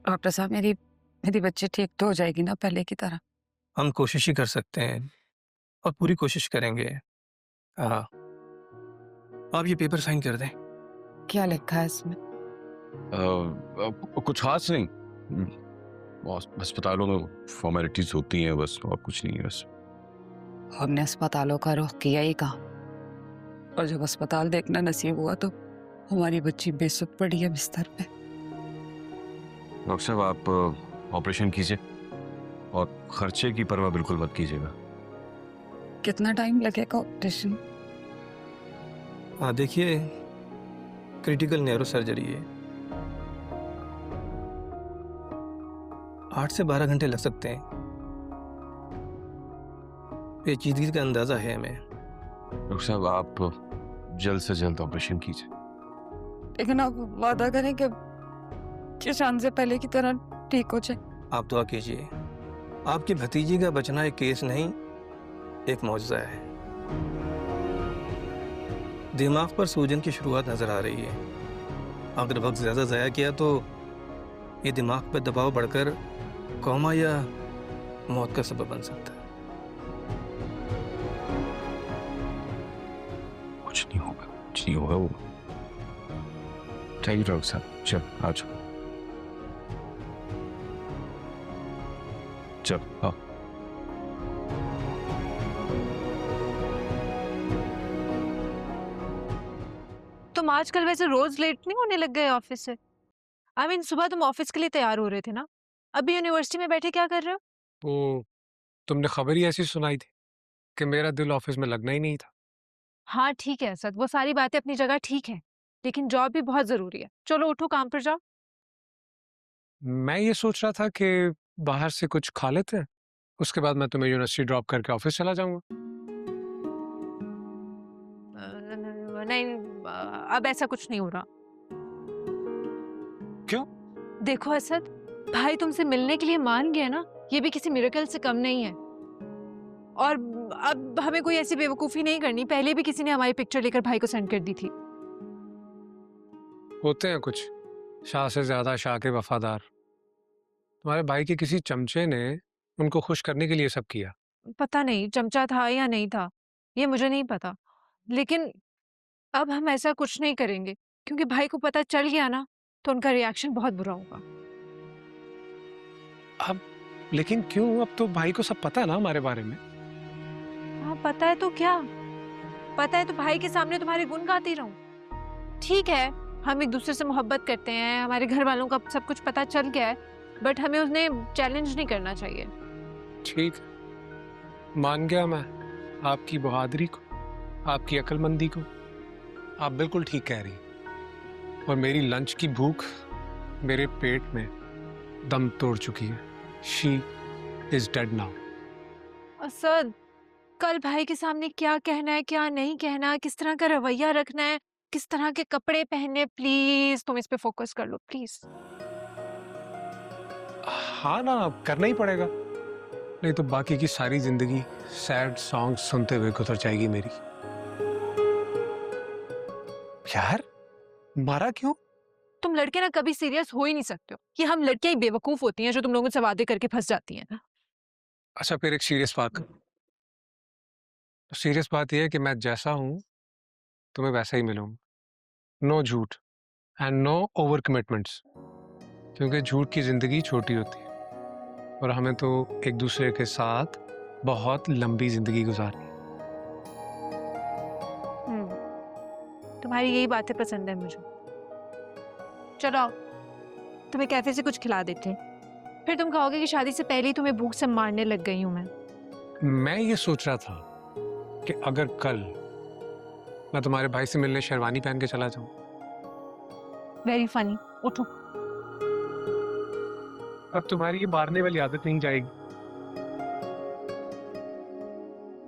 Doctor साहब, मेरी मेरी बच्ची ठीक तो हो जाएगी ना पहले की तरह? हम कोशिश ही कर सकते हैं और पूरी कोशिश करेंगे। हाँ, आप ये पेपर साइन कर दें। क्या लिखा है इसमें? कुछ खास नहीं। अस्पतालों में फॉर्मेलिटीज होती हैं बस, और कुछ नहीं है बस। हमने अस्पतालों का रुख किया ही कहा, और जब अस्पताल देखना नसीब हुआ तो हमारी बच्ची बेसुध पड़ी है बिस्तर पे। डॉक्टर साहब, आप ऑपरेशन कीजिए और खर्चे की परवाह बिल्कुल मत कीजिएगा। कितना टाइम लगेगा ऑपरेशन? हाँ देखिए, क्रिटिकल न्यूरो सर्जरी है, 8 से 12 घंटे लग सकते हैं। पेचीदगी का अंदाजा है हमें। डॉक्टर साहब, आप जल्द से जल्द ऑपरेशन कीजिए। लेकिन आप वादा करें कि शान से पहले की तरह ठीक हो जाए। आप दुआ कीजिए। आपकी भतीजी का बचना एक केस नहीं, एक मौजज़ा है। दिमाग पर सूजन की शुरुआत नजर आ रही है। अगर वक्त ज़्यादा ज़ाया किया तो ये दिमाग पर दबाव बढ़कर कोमा या मौत का सबब बन सकता है। कुछ नहीं होगा, कुछ नहीं होगा। वो थैंक यू डॉक्टर साहब। चल आ जाओ, चल आओ। तुम आजकल वैसे रोज लेट नहीं होने लग गए ऑफिस से? सुबह तुम ऑफिस के लिए तैयार हो रहे थे ना, अभी यूनिवर्सिटी में बैठे क्या कर रहे हो? वो तुमने खबर ही ऐसी सुनाई थी कि मेरा दिल ऑफिस में लगना ही नहीं था। हाँ ठीक है असद, वो सारी बातें अपनी जगह ठीक है, लेकिन जॉब भी बहुत जरूरी है। चलो उठो, काम पर जाओ। मैं ये सोच रहा था कि बाहर से कुछ खा लेते हैं, उसके बाद मैं तुम्हें यूनिवर्सिटी ड्रॉप करके ऑफिस चला जाऊंगा। नहीं, अब ऐसा कुछ नहीं हो रहा। क्यों? देखो असद, भाई तुमसे मिलने के लिए मान गया ना, ये भी किसी मिरेकल से कम नहीं है। और अब हमें कोई ऐसी बेवकूफी नहीं करनी, पहले भी किसी ने हमारी पिक्चर लेकर भाई को सेंड कर दी थी। होते हैं कुछ शाह से ज्यादा शाह के वफादार। तुम्हारे भाई के किसी चमचे ने उनको खुश करने के लिए सब किया। पता नहीं चमचा था या नहीं था, ये मुझे नहीं पता, लेकिन अब हम ऐसा कुछ नहीं करेंगे, क्योंकि भाई को पता चल गया ना तो उनका रिएक्शन बहुत बुरा होगा। अब लेकिन क्यों? अब तो भाई को सब पता है ना हमारे बारे में। हाँ पता है तो क्या, पता है तो भाई के सामने तुम्हारे गुण गाती रहूं? ठीक है, हम एक दूसरे से मोहब्बत करते हैं, हमारे घर वालों का सब कुछ पता चल गया है, बट हमें उन्हें चैलेंज नहीं करना चाहिए। ठीक है, मान गया मैं आपकी बहादुरी को, आपकी अक्लमंदी को। आप बिल्कुल ठीक कह रही हैं। और मेरी लंच की भूख मेरे पेट में दम तोड़ चुकी है। She is dead now. Asad, कल भाई के सामने क्या कहना है क्या नहीं कहना, किस तरह का रवैया रखना है, किस तरह के कपड़े पहनने, प्लीज तुम इस पे फोकस कर लो प्लीज। हाँ ना, अब करना ही पड़ेगा, नहीं तो बाकी की सारी जिंदगी सैड सॉन्ग सुनते हुए गुजर जाएगी मेरी। यार मारा क्यों? तुम लड़के ना कभी सीरियस हो ही नहीं सकते हो, ये हम लड़कियां ही बेवकूफ होती हैं जो तुम लोगों से वादे करके फंस जाती हैं। अच्छा फिर एक सीरियस बात करूं। तो सीरियस बात यह है कि मैं जैसा हूं तुम्हें वैसा ही मिलूंगा। नो झूठ एंड नो ओवर कमिटमेंट्स, क्योंकि झूठ की जिंदगी छोटी होती है और हमें तो एक दूसरे के साथ बहुत लंबी जिंदगी गुजारनी है। तुम्हारी यही बातें पसंद है मुझे। चलो आओ, तुम्हें कैफे से कुछ खिला देते हैं, फिर तुम कहोगे कि शादी से पहले ही तुम्हें भूख से मारने लग गई हूं मैं ये सोच रहा था कि अगर कल मैं तुम्हारे भाई से मिलने शेरवानी पहन के चला जाऊं। वेरी फनी, उठो। अब तुम्हारी ये मारने वाली आदत नहीं जाएगी।